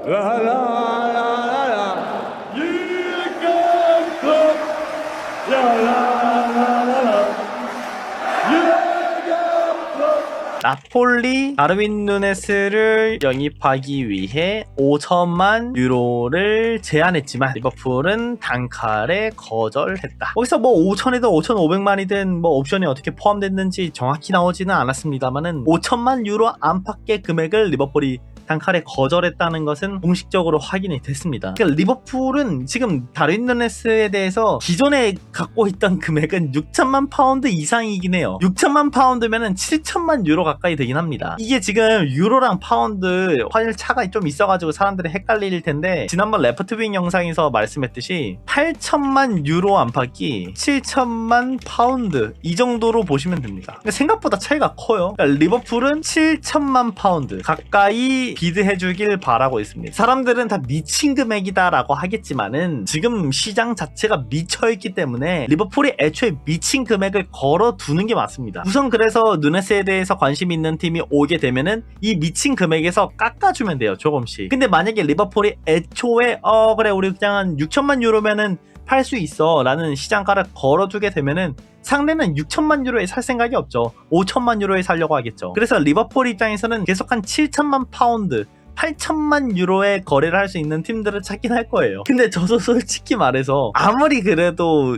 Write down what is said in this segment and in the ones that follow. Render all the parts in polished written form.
라라라라라 유럽컵 라라라라라 유럽컵. 나폴리 다르윈 누네스를 영입하기 위해 5천만 유로를 제안했지만 리버풀은 단칼에 거절했다. 거기서 뭐 5천이든 5,500만이든 뭐 옵션이 어떻게 포함됐는지 정확히 나오지는 않았습니다만은 5천만 유로 안팎의 금액을 리버풀이 단칼에 거절했다는 것은 공식적으로 확인이 됐습니다. 그러니까 리버풀은 지금 다르윈 누네스에 대해서 기존에 갖고 있던 금액은 6천만 파운드 이상이긴 해요. 6천만 파운드면은 7천만 유로 가까이 되긴 합니다. 이게 지금 유로랑 파운드 환율 차가 좀 있어가지고 사람들이 헷갈릴 텐데, 지난번 레프트윙 영상에서 말씀했듯이 8천만 유로 안팎이 7천만 파운드 이 정도로 보시면 됩니다. 그러니까 생각보다 차이가 커요. 그러니까 리버풀은 7천만 파운드 가까이 비드해주길 바라고 있습니다. 사람들은 다 미친 금액이다 라고 하겠지만은 지금 시장 자체가 미쳐있기 때문에 리버풀이 애초에 미친 금액을 걸어두는 게 맞습니다. 우선 그래서 누네스에 대해서 관심 있는 팀이 오게 되면은 이 미친 금액에서 깎아주면 돼요, 조금씩. 근데 만약에 리버풀이 애초에 그래 우리 그냥 한 6천만 유로면은 팔 수 있어 라는 시장가를 걸어두게 되면은 상대는 6천만 유로에 살 생각이 없죠. 5천만 유로에 살려고 하겠죠. 그래서 리버풀 입장에서는 계속 한 7천만 파운드 8천만 유로에 거래를 할 수 있는 팀들을 찾긴 할 거예요. 근데 저도 솔직히 말해서 아무리 그래도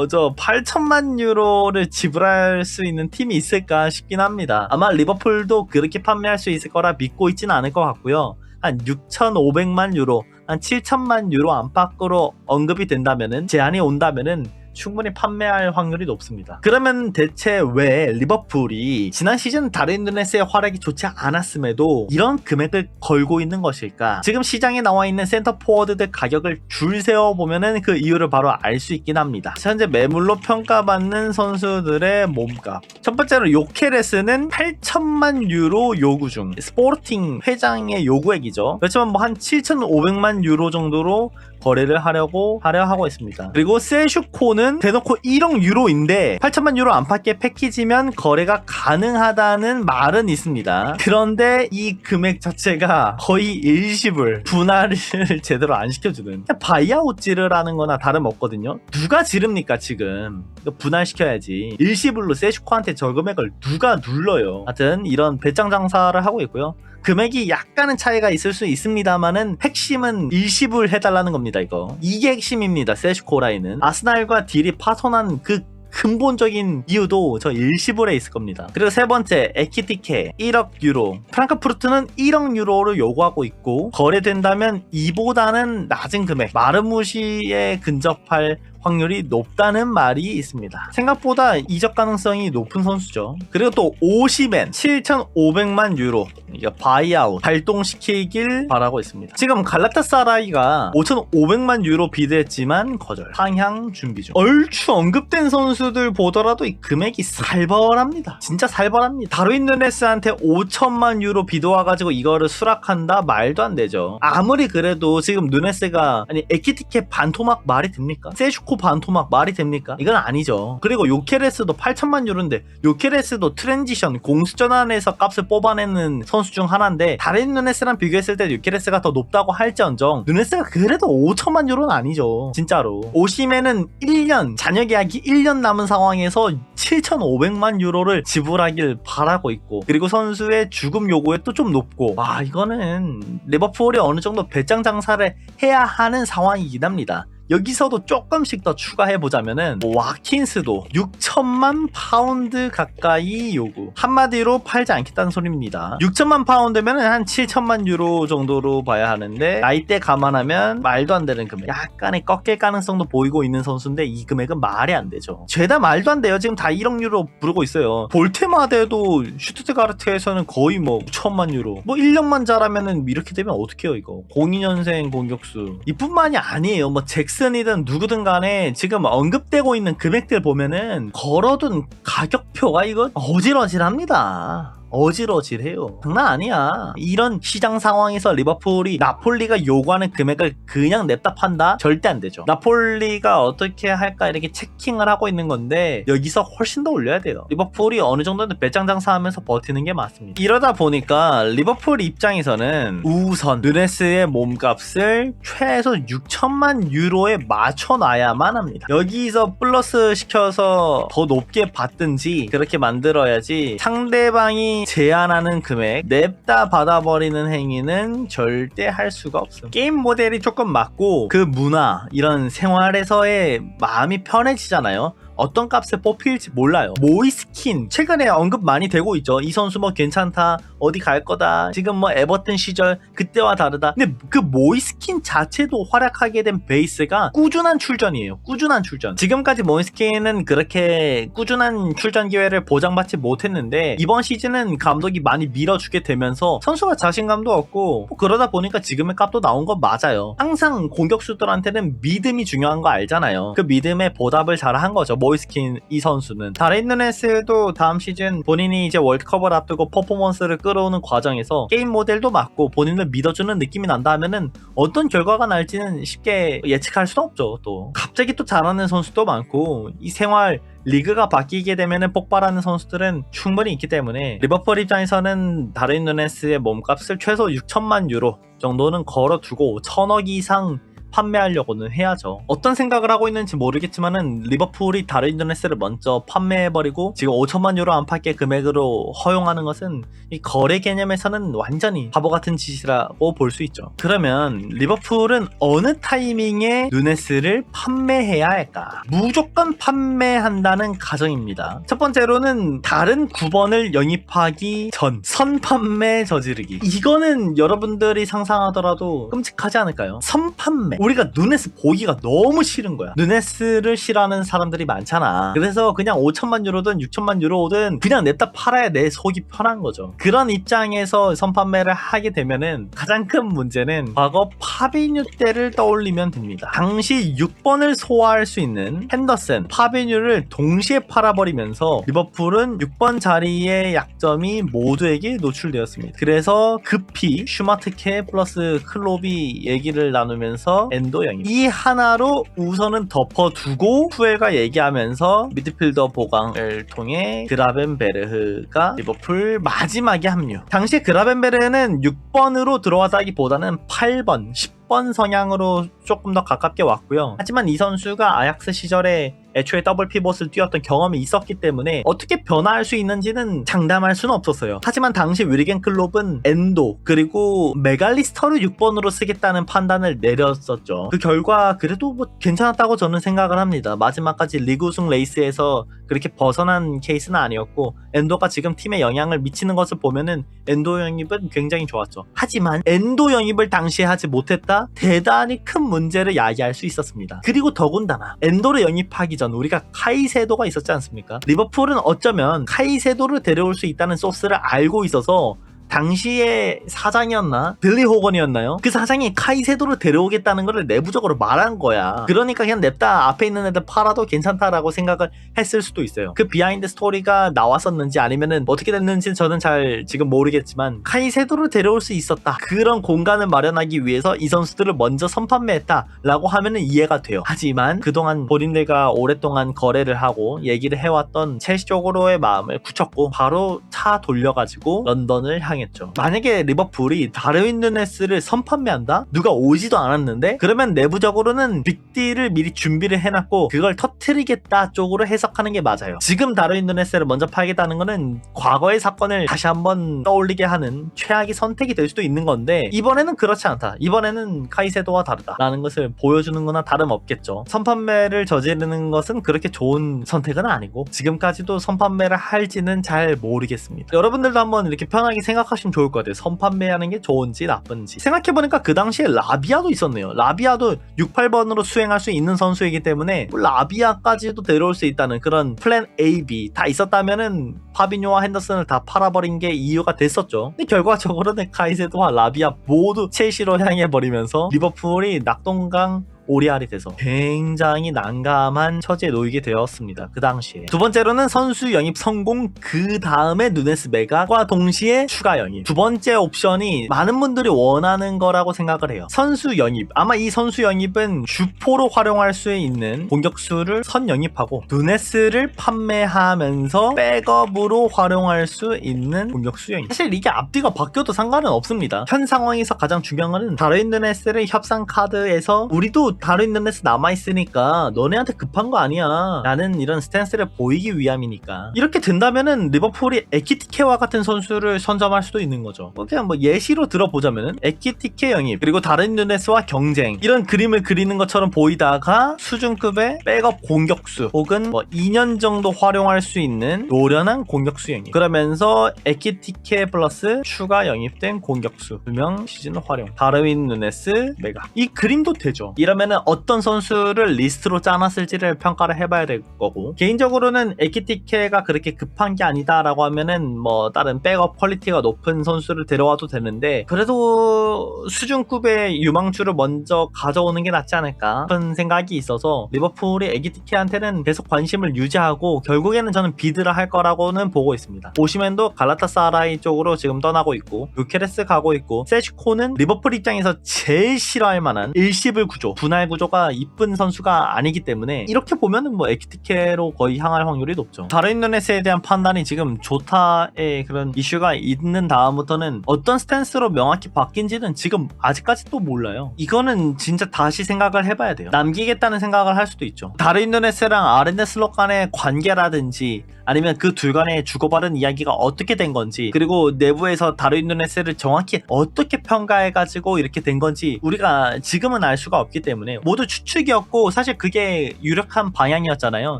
저 8천만 유로를 지불할 수 있는 팀이 있을까 싶긴 합니다. 아마 리버풀도 그렇게 판매할 수 있을 거라 믿고 있지는 않을 것 같고요. 한 6,500만 유로, 한 7천만 유로 안팎으로 언급이 된다면은, 제안이 온다면은 충분히 판매할 확률이 높습니다. 그러면 대체 왜 리버풀이 지난 시즌 다르윈 누네스의 활약이 좋지 않았음에도 이런 금액을 걸고 있는 것일까? 지금 시장에 나와 있는 센터 포워드들 가격을 줄 세워보면은 그 이유를 바로 알 수 있긴 합니다. 현재 매물로 평가받는 선수들의 몸값. 첫 번째로 요케레스는 8천만 유로 요구 중, 스포르팅 회장의 요구액이죠. 그렇지만 뭐 한 7,500만 유로 정도로 거래를 하려 하고 있습니다. 그리고 세슈코는 대놓고 1억 유로인데 8천만 유로 안팎의 패키지면 거래가 가능하다는 말은 있습니다. 그런데 이 금액 자체가 거의 일시불, 분할을 제대로 안 시켜주는, 바이아웃 지르라는 거나 다름없거든요. 누가 지릅니까 지금? 분할시켜야지. 일시불로 세슈코한테 저 금액을 누가 눌러요. 하여튼 이런 배짱 장사를 하고 있고요. 금액이 약간은 차이가 있을 수 있습니다만은 핵심은 일시불 해달라는 겁니다. 이게 핵심입니다. 세슈코 라인은 아스날과 딜이 파손한 그 근본적인 이유도 저 일시불에 있을 겁니다. 그리고 세 번째, 에키티케 1억 유로. 프랑크푸르트는 1억 유로를 요구하고 있고, 거래된다면 이보다는 낮은 금액, 마르무시에 근접할 확률이 높다는 말이 있습니다. 생각보다 이적 가능성이 높은 선수죠. 그리고 또 오시멘 7,500만 유로, 이거 바이아웃 발동시키길 바라고 있습니다. 지금 갈라타사라이가 5,500만 유로 비드했지만 거절, 상향 준비 중. 얼추 언급된 선수들 보더라도 이 금액이 살벌합니다. 진짜 살벌합니다. 다르윈 누네스한테 5천만 유로 비드 와가지고 이거를 수락한다? 말도 안 되죠. 아무리 그래도 지금 누네스가, 아니 에키티케 반토막 말이 됩니까? 세슈코 반토막 말이 됩니까? 이건 아니죠. 그리고 요케레스도 8천만 유로인데, 요케레스도 트랜지션 공수전환에서 값을 뽑아내는 선수 중 하나인데, 다른 누네스랑 비교했을 때 요케레스가 더 높다고 할지언정 누네스가 그래도 5천만 유로는 아니죠. 진짜로. 오시멘은 1년, 잔여 계약이 1년 남은 상황에서 7,500만 유로를 지불하길 바라고 있고, 그리고 선수의 주급 요구액도 좀 높고, 이거는 리버풀이 어느 정도 배짱 장사를 해야 하는 상황이긴 합니다. 여기서도 조금씩 더 추가해보자면은 와킨스도 6천만 파운드 가까이 요구. 한마디로 팔지 않겠다는 소리입니다. 6천만 파운드면 한 7천만 유로 정도로 봐야 하는데, 나이대 감안하면 말도 안 되는 금액. 약간의 꺾일 가능성도 보이고 있는 선수인데 이 금액은 말이 안 되죠. 죄다 말도 안 돼요. 지금 다 1억 유로 부르고 있어요. 볼테마데도 슈투트가르트에서는 거의 뭐 9천만 유로. 뭐 1년만 잘하면은 이렇게 되면 어떡해요 이거. 02년생 공격수. 이뿐만이 아니에요. 뭐 잭슨이든 누구든 간에 지금 언급되고 있는 금액들 보면은 걸어둔 가격표가 이거 어질어질합니다. 어질어질해요. 장난 아니야. 이런 시장 상황에서 리버풀이 나폴리가 요구하는 금액을 그냥 냅다 판다? 절대 안 되죠. 나폴리가 어떻게 할까 이렇게 체킹을 하고 있는 건데 여기서 훨씬 더 올려야 돼요. 리버풀이 어느 정도는 배짱 장사하면서 버티는 게 맞습니다. 이러다 보니까 리버풀 입장에서는 우선 누네스의 몸값을 최소 6천만 유로에 맞춰놔야만 합니다. 여기서 플러스 시켜서 더 높게 받든지 그렇게 만들어야지 상대방이 제한하는 금액 냅다 받아버리는 행위는 절대 할 수가 없음. 게임 모델이 조금 맞고 그 문화 이런 생활에서의 마음이 편해지잖아요. 어떤 값에 뽑힐지 몰라요. 모이스킨 최근에 언급 많이 되고 있죠. 이 선수 뭐 괜찮다, 어디 갈 거다, 지금 뭐 에버튼 시절 그때와 다르다. 근데 그 모이스킨 자체도 활약하게 된 베이스가 꾸준한 출전이에요. 꾸준한 출전. 지금까지 모이스킨은 그렇게 꾸준한 출전 기회를 보장받지 못했는데 이번 시즌은 감독이 많이 밀어주게 되면서 선수가 자신감도 얻고 뭐 그러다 보니까 지금의 값도 나온 건 맞아요. 항상 공격수들한테는 믿음이 중요한 거 알잖아요. 그 믿음에 보답을 잘한 거죠. 모이스킨 이 선수는. 다른 누네스도 다음 시즌 본인이 이제 월드컵을 앞두고 퍼포먼스를 끌어오는 과정에서 게임 모델도 맞고 본인을 믿어주는 느낌이 난다 하면은 어떤 결과가 날지는 쉽게 예측할 수는 없죠. 또 갑자기 또 잘하는 선수도 많고 이 생활 리그가 바뀌게 되면은 폭발하는 선수들은 충분히 있기 때문에 리버풀 입장에서는 다른 누네스의 몸값을 최소 6천만 유로 정도는 걸어두고 1,000억 이상 판매하려고는 해야죠. 어떤 생각을 하고 있는지 모르겠지만은 리버풀이 다른 누네스를 먼저 판매해버리고 지금 5천만 유로 안팎의 금액으로 허용하는 것은 이 거래 개념에서는 완전히 바보 같은 짓이라고 볼 수 있죠. 그러면 리버풀은 어느 타이밍에 누네스를 판매해야 할까? 무조건 판매한다는 가정입니다. 첫 번째로는 다른 9번을 영입하기 전 선판매 저지르기. 이거는 여러분들이 상상하더라도 끔찍하지 않을까요? 선판매. 우리가 누네스 보기가 너무 싫은 거야. 누네스를 싫어하는 사람들이 많잖아. 그래서 그냥 5천만 유로든 6천만 유로든 그냥 냈다 팔아야 내 속이 편한 거죠. 그런 입장에서 선판매를 하게 되면은 가장 큰 문제는 과거 파비뉴 때를 떠올리면 됩니다. 당시 6번을 소화할 수 있는 핸더슨, 파비뉴를 동시에 팔아버리면서 리버풀은 6번 자리의 약점이 모두에게 노출되었습니다. 그래서 급히 슈마트케 플러스 클롭이 얘기를 나누면서 엔도 영입. 이 하나로 우선은 덮어두고 푸엘과 얘기하면서 미드필더 보강을 통해 그라벤베르흐가 리버풀 마지막에 합류. 당시에 그라벤베르흐는 6번으로 들어왔다기보다는 8번, 10번 성향으로 조금 더 가깝게 왔고요. 하지만 이 선수가 아약스 시절에 애초에 더블 피봇을 뛰었던 경험이 있었기 때문에 어떻게 변화할 수 있는지는 장담할 수는 없었어요. 하지만 당시 위리겐 클롭은 엔도 그리고 메갈리스터를 6번으로 쓰겠다는 판단을 내렸었죠. 그 결과 그래도 뭐 괜찮았다고 저는 생각을 합니다. 마지막까지 리그 우승 레이스에서 그렇게 벗어난 케이스는 아니었고 엔도가 지금 팀에 영향을 미치는 것을 보면은 엔도 영입은 굉장히 좋았죠. 하지만 엔도 영입을 당시에 하지 못했다? 대단히 큰 문제를 야기할 수 있었습니다. 그리고 더군다나 엔도를 영입하기 전 우리가 카이세도가 있었지 않습니까? 리버풀은 어쩌면 카이세도를 데려올 수 있다는 소스를 알고 있어서 당시에 사장이었나? 빌리 호건이었나요? 그 사장이 카이세도를 데려오겠다는 걸 내부적으로 말한 거야. 그러니까 그냥 냅다 앞에 있는 애들 팔아도 괜찮다라고 생각을 했을 수도 있어요. 그 비하인드 스토리가 나왔었는지 아니면은 어떻게 됐는지는 저는 잘 지금 모르겠지만 카이세도를 데려올 수 있었다. 그런 공간을 마련하기 위해서 이 선수들을 먼저 선판매했다라고 하면은 이해가 돼요. 하지만 그동안 본인들과 오랫동안 거래를 하고 얘기를 해왔던 첼시 쪽으로의 마음을 굳혔고 바로 차 돌려가지고 런던을 향해 만약에 리버풀이 다르윈 누네스를 선판매한다? 누가 오지도 않았는데? 그러면 내부적으로는 빅딜을 미리 준비를 해놨고 그걸 터트리겠다 쪽으로 해석하는 게 맞아요. 지금 다르윈 누네스를 먼저 팔겠다는 거는 과거의 사건을 다시 한번 떠올리게 하는 최악의 선택이 될 수도 있는 건데 이번에는 그렇지 않다. 이번에는 카이세도와 다르다라는 것을 보여주는 거나 다름없겠죠. 선판매를 저지르는 것은 그렇게 좋은 선택은 아니고 지금까지도 선판매를 할지는 잘 모르겠습니다. 여러분들도 한번 이렇게 편하게 생각하시면 좋을 것 같아요. 선판매하는 게 좋은지 나쁜지. 생각해보니까 그 당시에 라비아도 있었네요. 라비아도 6, 8번으로 수행할 수 있는 선수이기 때문에 라비아까지도 데려올 수 있다는 그런 플랜 A, B 다 있었다면은 파비뉴와 핸더슨을 다 팔아버린 게 이유가 됐었죠. 근데 결과적으로는 카이세도와 라비아 모두 첼시로 향해버리면서 리버풀이 낙동강 오리알이 돼서 굉장히 난감한 처지에 놓이게 되었습니다. 그 당시에. 두 번째로는 선수 영입 성공, 그 다음에 누네스 매각과 동시에 추가 영입. 두 번째 옵션이 많은 분들이 원하는 거라고 생각을 해요. 선수 영입. 아마 이 선수 영입은 주포로 활용할 수 있는 공격수를 선 영입하고 누네스를 판매하면서 백업으로 활용할 수 있는 공격수 영입. 사실 이게 앞뒤가 바뀌어도 상관은 없습니다. 현 상황에서 가장 중요한 거는 다르윈 누네스를 협상 카드에서 우리도 다르윈 누네스 남아있으니까 너네한테 급한 거 아니야 라는 이런 스탠스를 보이기 위함이니까. 이렇게 된다면은 리버풀이 에키티케와 같은 선수를 선점할 수도 있는 거죠. 그냥 뭐 예시로 들어보자면은 에키티케 영입 그리고 다른 누네스와 경쟁 이런 그림을 그리는 것처럼 보이다가 수준급의 백업 공격수 혹은 뭐 2년 정도 활용할 수 있는 노련한 공격수 영입 그러면서 에키티케 플러스 추가 영입된 공격수 2명 시즌 활용 다르윈 누네스 매각 이 그림도 되죠. 이러면은 어떤 선수를 리스트로 짜놨을지를 평가를 해봐야 될 거고 개인적으로는 에키티케가 그렇게 급한 게 아니다 라고 하면은 뭐 다른 백업 퀄리티가 높은 선수를 데려와도 되는데 그래도 수준급의 유망주를 먼저 가져오는 게 낫지 않을까 싶은 생각이 있어서 리버풀이 에키티케한테는 계속 관심을 유지하고 결국에는 저는 비드를 할 거라고는 보고 있습니다. 오시멘도 갈라타사라이 쪽으로 지금 떠나고 있고 유케레스 가고 있고 세슈코는 리버풀 입장에서 제일 싫어할 만한 일시불 구조 분할 구조가 이쁜 선수가 아니기 때문에 이렇게 보면은 뭐 에키티케로 거의 향할 확률이 높죠. 다른 누네스에 대한 판단이 지금 조타의 그런 이슈가 있는 다음부터는 어떤 스탠스로 명확히 바뀐지는 지금 아직까지 또 몰라요. 이거는 진짜 다시 생각을 해봐야 돼요. 남기겠다는 생각을 할 수도 있죠. 다른 누네스랑 아르네 슬롯 간의 관계라든지 아니면 그 둘 간의 주고받은 이야기가 어떻게 된 건지 그리고 내부에서 다르윈 누네스를 정확히 어떻게 평가해가지고 이렇게 된 건지 우리가 지금은 알 수가 없기 때문에 모두 추측이었고 사실 그게 유력한 방향이었잖아요.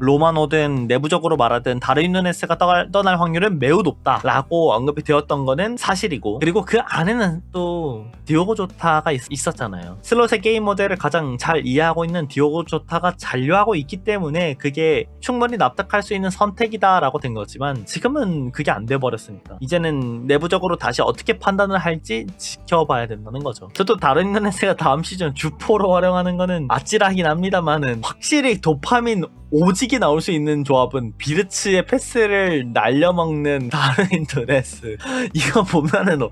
로마노든 내부적으로 말하든 다르윈 누네스가 떠날 확률은 매우 높다라고 언급이 되었던 거는 사실이고 그리고 그 안에는 또 디오고 조타가 있었잖아요. 슬롯의 게임 모델을 가장 잘 이해하고 있는 디오고 조타가 잔류하고 있기 때문에 그게 충분히 납득할 수 있는 선택이다 라고 된 거지만 지금은 그게 안 돼버렸으니까 이제는 내부적으로 다시 어떻게 판단을 할지 지켜봐야 된다는 거죠. 저도 다른 누네스가 다음 시즌 주포로 활용하는 거는 아찔하긴 합니다만은 확실히 도파민 오지게 나올 수 있는 조합은 비르츠의 패스를 날려먹는 다르윈 누네스 이거 보면은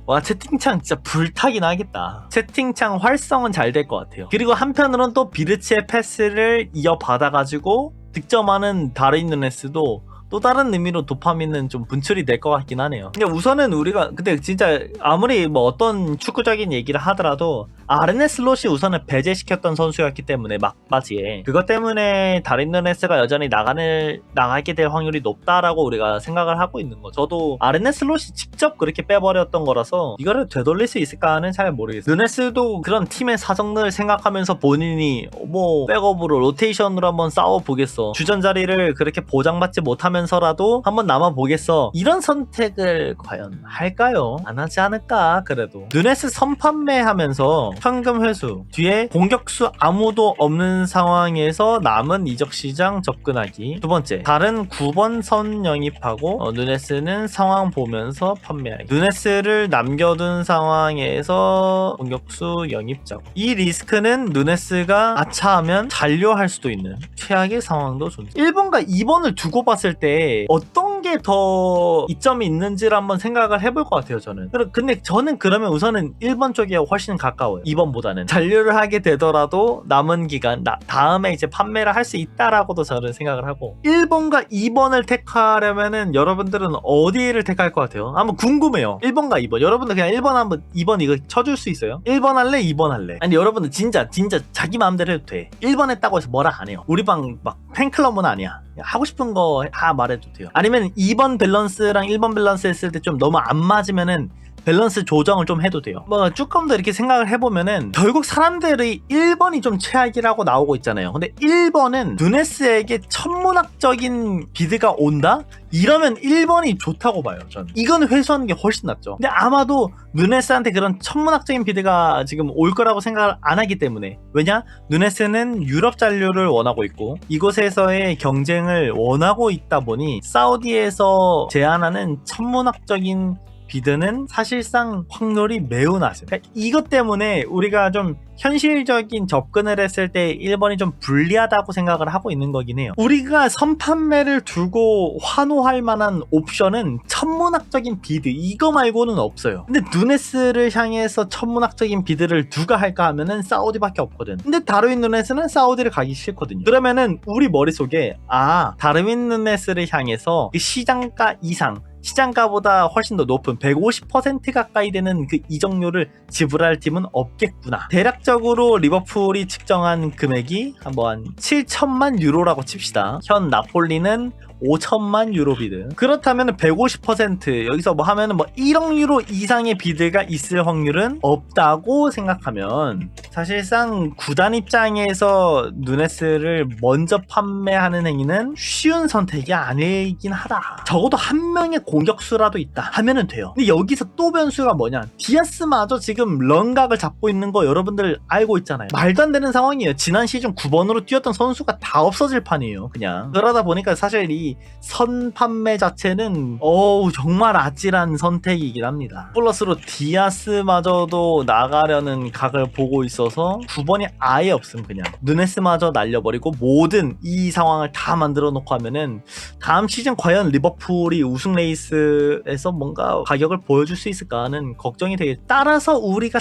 와 채팅창 진짜 불타긴 하겠다. 채팅창 활성은 잘 될 것 같아요. 그리고 한편으론 또 비르츠의 패스를 이어받아가지고 득점하는 다르윈 누네스도 또 다른 의미로 도파민은 좀 분출이 될 것 같긴 하네요. 근데 우선은 우리가 근데 진짜 아무리 뭐 어떤 축구적인 얘기를 하더라도 아르네 슬롯이 우선은 배제시켰던 선수였기 때문에 막바지에 그것 때문에 다른 누네스가 여전히 나가게 될 확률이 높다라고 우리가 생각을 하고 있는 거죠. 저도 아르네 슬롯이 직접 그렇게 빼버렸던 거라서 이거를 되돌릴 수 있을까는 잘 모르겠어요. 누네스도 그런 팀의 사정들을 생각하면서 본인이 뭐 백업으로 로테이션으로 한번 싸워보겠어 주전 자리를 그렇게 보장받지 못하면서라도 한번 남아보겠어 이런 선택을 과연 할까요? 안 하지 않을까. 그래도 누네스 선판매하면서 현금 회수 뒤에 공격수 아무도 없는 상황에서 남은 이적시장 접근하기. 두 번째 다른 9번 선 영입하고 누네스는 상황 보면서 판매하기. 누네스를 남겨둔 상황에서 공격수 영입 작업. 이 리스크는 누네스가 아차하면 잔류할 수도 있는 최악의 상황도 존재. 1번과 2번을 두고 봤을 때 어떤 게 더 이점이 있는지를 한번 생각을 해볼 것 같아요. 저는 근데 저는 그러면 우선은 1번 쪽에 훨씬 가까워요. 2번보다는 잔류를 하게 되더라도 남은 기간 다음에 이제 판매를 할 수 있다라고도 저는 생각을 하고 1번과 2번을 택하려면은 여러분들은 어디를 택할 것 같아요? 한번 궁금해요. 1번과 2번 여러분들 그냥 1번 한번 2번 이거 쳐줄 수 있어요? 1번 할래? 2번 할래? 아니 여러분들 진짜 자기 마음대로 해도 돼. 1번 했다고 해서 뭐라 안 해요. 우리 방 막 팬클럽은 아니야. 하고 싶은 거 다 말해도 돼요. 아니면 2번 밸런스랑 1번 밸런스 했을 때 좀 너무 안 맞으면은 밸런스 조정을 좀 해도 돼요. 뭐 조금 더 이렇게 생각을 해보면은 결국 사람들이 1번이 좀 최악이라고 나오고 있잖아요. 근데 1번은 누네스에게 천문학적인 비드가 온다? 이러면 1번이 좋다고 봐요. 저는 이건 회수하는 게 훨씬 낫죠. 근데 아마도 누네스한테 그런 천문학적인 비드가 지금 올 거라고 생각을 안 하기 때문에 왜냐? 누네스는 유럽 잔류를 원하고 있고 이곳에서의 경쟁을 원하고 있다 보니 사우디에서 제안하는 천문학적인 비드는 사실상 확률이 매우 낮아요. 그러니까 이것 때문에 우리가 좀 현실적인 접근을 했을 때 1번이 좀 불리하다고 생각을 하고 있는 거긴 해요. 우리가 선판매를 두고 환호할 만한 옵션은 천문학적인 비드 이거 말고는 없어요. 근데 누네스를 향해서 천문학적인 비드를 누가 할까 하면은 사우디밖에 없거든. 근데 다르윈 누네스는 사우디를 가기 싫거든요. 그러면은 우리 머릿속에 다르윈 누네스를 향해서 그 시장가 이상, 시장가보다 훨씬 더 높은 150% 가까이 되는 그 이적료를 지불할 팀은 없겠구나. 대략적으로 리버풀이 측정한 금액이 한번 7천만 유로라고 칩시다. 현 나폴리는 5천만 유로 비드. 그렇다면 150% 여기서 뭐 하면은 뭐 1억 유로 이상의 비드가 있을 확률은 없다고 생각하면 사실상 구단 입장에서 누네스를 먼저 판매하는 행위는 쉬운 선택이 아니긴 하다. 적어도 한 명의 공격수라도 있다 하면은 돼요. 근데 여기서 또 변수가 뭐냐, 디아스마저 지금 런각을 잡고 있는 거 여러분들 알고 있잖아요. 말도 안 되는 상황이에요. 지난 시즌 9번으로 뛰었던 선수가 다 없어질 판이에요. 그냥 그러다 보니까 사실 이 선 판매 자체는 정말 아찔한 선택이긴 합니다. 플러스로 디아스마저도 나가려는 각을 보고 있어서 9번이 아예 없음. 그냥 누네스마저 날려버리고 모든 이 상황을 다 만들어 놓고 하면은 다음 시즌 과연 리버풀이 우승 레이스에서 뭔가 가격을 보여줄 수 있을까 하는 걱정이 되게. 따라서 우리가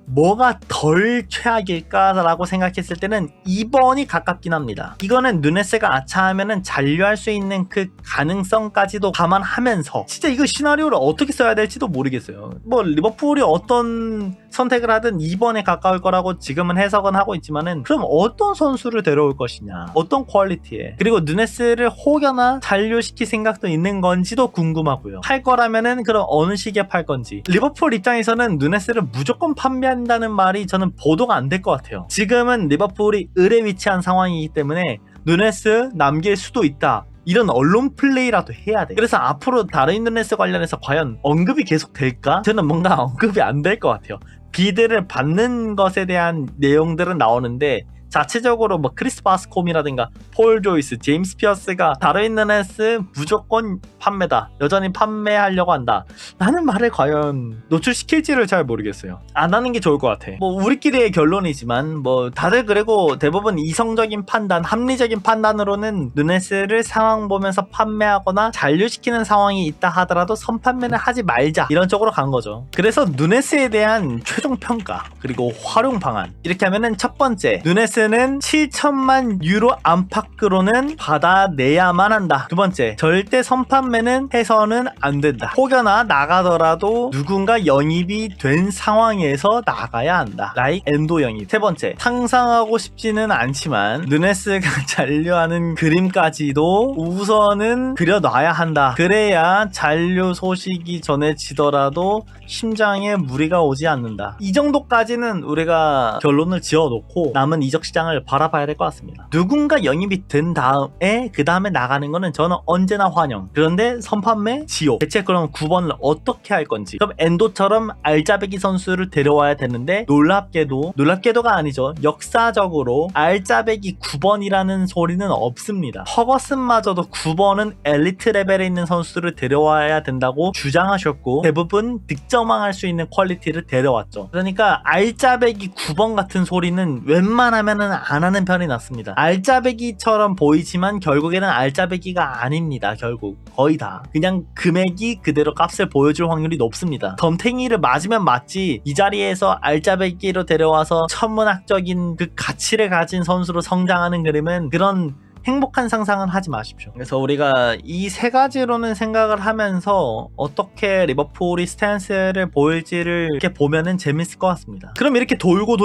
뭐가 덜 최악일까라고 생각했을 때는 2번이 가깝긴 합니다. 이거는 누네스가 아차하면은 잔류할 수 있는 그 가능성까지도 감안하면서 진짜 이거 시나리오를 어떻게 써야 될지도 모르겠어요. 뭐 리버풀이 어떤 선택을 하든 2번에 가까울 거라고 지금은 해석은 하고 있지만은 그럼 어떤 선수를 데려올 것이냐, 어떤 퀄리티에, 그리고 누네스를 혹여나 잔류시킬 생각도 있는 건지도 궁금하고요. 팔 거라면은 그럼 어느 시기에 팔 건지. 리버풀 입장에서는 누네스를 무조건 판매한다는 말이 저는 보도가 안 될 것 같아요. 지금은 리버풀이 을에 위치한 상황이기 때문에 누네스 남길 수도 있다, 이런 언론 플레이라도 해야 돼. 그래서 앞으로 다른 누네스 관련해서 과연 언급이 계속 될까? 저는 뭔가 언급이 안 될 것 같아요. 비드를 받는 것에 대한 내용들은 나오는데 자체적으로 뭐 크리스 바스콤이라든가 폴 조이스, 제임스 피어스가 다르윈 누네스 무조건 판매다, 여전히 판매하려고 한다 라는 말을 과연 노출시킬지를 잘 모르겠어요. 안 하는 게 좋을 것 같아. 뭐 우리끼리의 결론이지만 뭐 다들 그리고 대부분 이성적인 판단, 합리적인 판단으로는 누네스를 상황 보면서 판매하거나 잔류시키는 상황이 있다 하더라도 선판매는 하지 말자, 이런 쪽으로 간 거죠. 그래서 누네스에 대한 최종 평가 그리고 활용 방안, 이렇게 하면은 첫 번째, 누네스 는 7천만 유로 안팎으로는 받아내야만 한다. 두 번째, 절대 선판매는 해서는 안 된다. 혹여나 나가더라도 누군가 영입이 된 상황에서 나가야 한다. 라이크 엔도 영입. 세 번째, 상상하고 싶지는 않지만 누네스가 잔류하는 그림까지도 우선은 그려놔야 한다. 그래야 잔류 소식이 전해지더라도 심장에 무리가 오지 않는다. 이 정도까지는 우리가 결론을 지어놓고 남은 이적 시장을 바라봐야 될 것 같습니다. 누군가 영입이 된 다음에 그 다음에 나가는 거는 저는 언제나 환영. 그런데 선판매 지옥. 대체 그럼 9번을 어떻게 할 건지. 그럼 엔도처럼 알짜배기 선수를 데려와야 되는데 놀랍게도가 아니죠. 역사적으로 알짜배기 9번이라는 소리는 없습니다. 허거슨마저도 9번은 엘리트 레벨에 있는 선수를 데려와야 된다고 주장하셨고 대부분 득점왕할 수 있는 퀄리티를 데려왔죠. 그러니까 알짜배기 9번 같은 소리는 웬만하면은 안 하는 편이 낫습니다. 알짜배기처럼 보이지만 결국에는 알짜배기가 아닙니다. 결국 거의 다 그냥 금액이 그대로 값을 보여줄 확률이 높습니다. 덤탱이를 맞으면 맞지 이 자리에서 알짜배기로 데려와서 천문학적인 그 가치를 가진 선수로 성장하는 그림은 그런 행복한 상상은 하지 마십시오. 그래서 우리가 이 세 가지로는 생각을 하면서 어떻게 리버풀이 스탠스를 보일지를 이렇게 보면은 재밌을 것 같습니다. 그럼 이렇게 돌고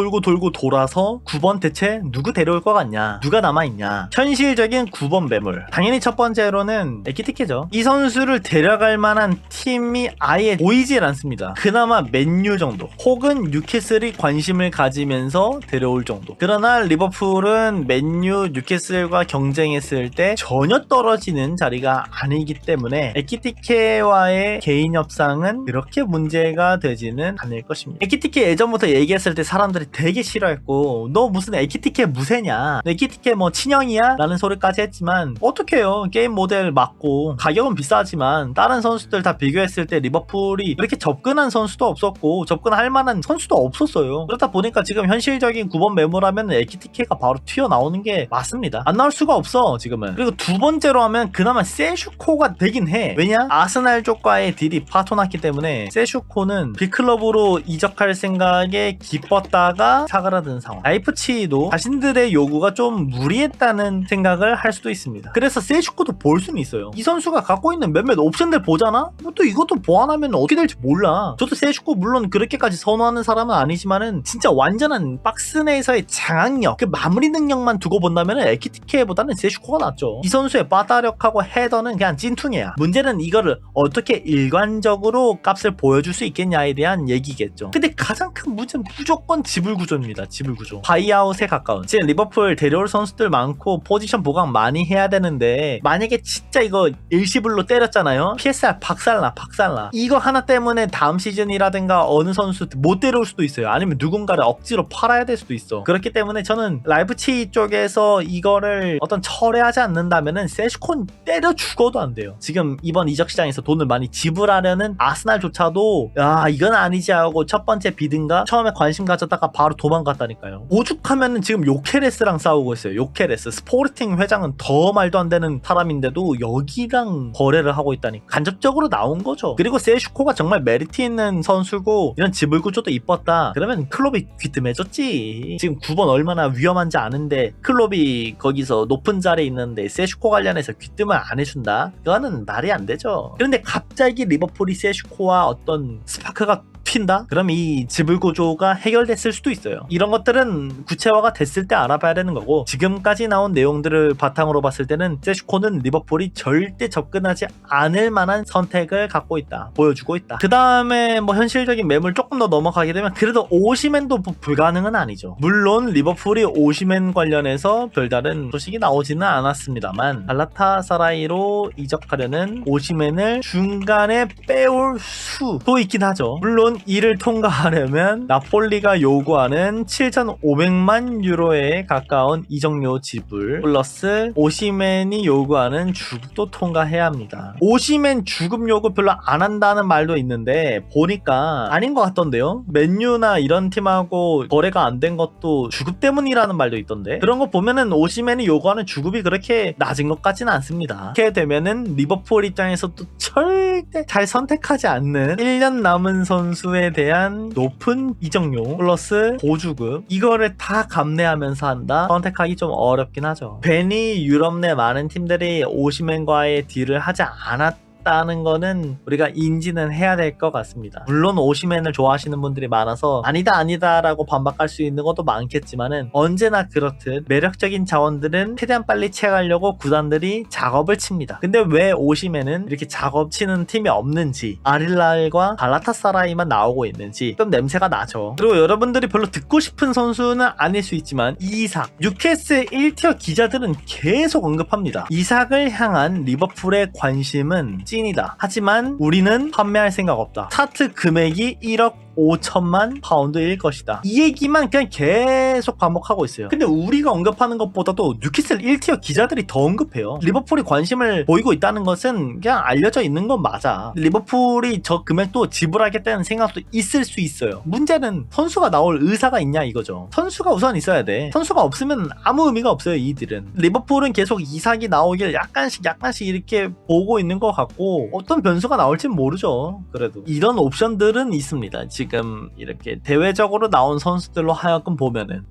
돌아서 9번 대체 누구 데려올 것 같냐, 누가 남아있냐. 현실적인 9번 매물, 당연히 첫 번째로는 에키티케죠. 이 선수를 데려갈 만한 팀이 아예 보이질 않습니다. 그나마 맨유 정도 혹은 뉴캐슬이 관심을 가지면서 데려올 정도. 그러나 리버풀은 맨유, 뉴캐슬과 경쟁했을 때 전혀 떨어지는 자리가 아니기 때문에 에키티케와의 개인 협상은 그렇게 문제가 되지는 않을 것입니다. 에키티케 예전부터 얘기했을 때 사람들이 되게 싫어했고 너 무슨 에키티케 무쇠냐, 너 에키티케 뭐 친형이야? 라는 소리까지 했지만 어떡해요. 게임 모델 맞고 가격은 비싸지만 다른 선수들 다 비교했을 때 리버풀이 그렇게 접근한 선수도 없었고 접근할 만한 선수도 없었어요. 그렇다 보니까 지금 현실적인 9번 매물하면 에키티케가 바로 튀어나오는 게 맞습니다. 안 나올 수가 없어 지금은. 그리고 두 번째로 하면 그나마 세슈코가 되긴 해. 왜냐? 아스날 쪽과의 딜이 파토났기 때문에 세슈코는 빅클럽으로 이적할 생각에 기뻤다가 사그라든 상황. 라이프치히도 자신들의 요구가 좀 무리했다는 생각을 할 수도 있습니다. 그래서 세슈코도 볼 수는 있어요. 이 선수가 갖고 있는 몇몇 옵션들 보잖아? 뭐 또 이것도 보완하면 어떻게 될지 몰라. 저도 세슈코 물론 그렇게까지 선호하는 사람은 아니지만은 진짜 완전한 박스 내에서의 장악력, 그 마무리 능력만 두고 본다면 에키티케보다는 세슈코가 낫죠. 이 선수의 빠따력하고 헤더는 그냥 찐퉁이야. 문제는 이거를 어떻게 일관적으로 값을 보여줄 수 있겠냐에 대한 얘기겠죠. 근데 가장 큰 문제는 무조건 지불구조입니다. 지불구조. 바이아웃에 가까운. 지금 리버풀 데려올 선수들 많고 포지션 보강 많이 해야 되는데 만약에 진짜 이거 일시불로 때렸잖아요. PSR 박살나. 이거 하나 때문에 다음 시즌이라든가 어느 선수 못 데려올 수도 있어요. 아니면 누군가를 억지로 팔아야 될 수도 있어. 그렇기 때문에 저는 라이프치히 쪽에서 이거를 어떤 철회하지 않는다면은 세슈콘 때려 죽어도 안 돼요. 지금 이번 이적 시장에서 돈을 많이 지불하려는 아스날조차도 야 이건 아니지 하고 첫 번째 비든가 처음에 관심 가졌다가 바로 도망갔다니까요. 오죽하면은 지금 요케레스랑 싸우고 있어요. 요케레스 스포르팅 회장은 더 말도 안 되는 사람인데도 여기랑 거래를 하고 있다니 간접적으로 나온 거죠. 그리고 세슈코가 정말 메리트 있는 선수고 이런 지불구조도 이뻤다. 그러면 클롭이 귀뜸해줬지. 지금 9번 얼마나 위험한지 아는데 클롭이 거기서 높은 자리에 있는데 세슈코 관련해서 귀뜸을 안 해준다? 그거는 말이 안 되죠. 그런데 갑자기 리버풀이 세슈코와 어떤 스파크가 튄다? 그럼 이 지불구조가 해결됐을 수도 있어요. 이런 것들은 구체화가 됐을 때 알아봐야 되는 거고 지금까지 나온 내용들을 바탕으로 봤을 때는 세슈코는 리버풀이 절대 접근하지 않을 만한 선택을 갖고 있다. 보여주고 있다. 그 다음에 뭐 현실적인 매물 조금 더 넘어가게 되면 그래도 오시맨도 불가능은 아니죠. 물론 리버풀이 오시맨 관련해서 별다른 소식이 나오지는 않았습니다만 갈라타사라이로 이적하려는 오시맨을 중간에 빼올 수도 있긴 하죠. 물론 이를 통과하려면 나폴리가 요구하는 7,500만 유로에 가까운 이적료 지불 플러스 오시맨이 요구하는 주급도 통과해야 합니다. 오시맨 주급 요구 별로 안 한다는 말도 있는데 보니까 아닌 것 같던데요. 맨유나 이런 팀하고 거래가 안 된 것도 주급 때문이라는 말도 있던데 그런 거 보면은 오시맨이 요구하는 주급이 그렇게 낮은 것 같지는 않습니다. 이렇게 되면은 리버풀 입장에서도 절대 잘 선택하지 않는 1년 남은 선수 에 대한 높은 이적료 플러스 보주급 이거를 다 감내하면서 한다? 선택하기 좀 어렵긴 하죠. 괜히 유럽 내 많은 팀들이 오시맨과의 딜을 하지 않았다는 거는 우리가 인지는 해야 될 것 같습니다. 물론 오시맨을 좋아하시는 분들이 많아서 아니다 라고 반박할 수 있는 것도 많겠지만은 언제나 그렇듯 매력적인 자원들은 최대한 빨리 채가려고 구단들이 작업을 칩니다. 근데 왜 오시맨은 이렇게 작업 치는 팀이 없는지 아릴랄과 갈라타사라이만 나오고 있는지 좀 냄새가 나죠. 그리고 여러분들이 별로 듣고 싶은 선수는 아닐 수 있지만 이삭 뉴캐슬 1티어 기자들은 계속 언급합니다. 이삭을 향한 리버풀의 관심은 찐이다. 하지만 우리는 판매할 생각 없다. 스타트 금액이 1억 5천만 파운드일 것이다. 이 얘기만 그냥 계속 반복하고 있어요. 근데 우리가 언급하는 것보다도 뉴캐슬 1티어 기자들이 더 언급해요. 리버풀이 관심을 보이고 있다는 것은 그냥 알려져 있는 건 맞아. 리버풀이 저 금액도 지불하겠다는 생각도 있을 수 있어요. 문제는 선수가 나올 의사가 있냐 이거죠. 선수가 우선 있어야 돼. 선수가 없으면 아무 의미가 없어요. 이들은. 리버풀은 계속 이삭이 나오길 약간씩 이렇게 보고 있는 것 같고 어떤 변수가 나올진 모르죠. 그래도 이런 옵션들은 있습니다. 지금 이렇게 대외적으로 나온 선수들로 하여금 보면은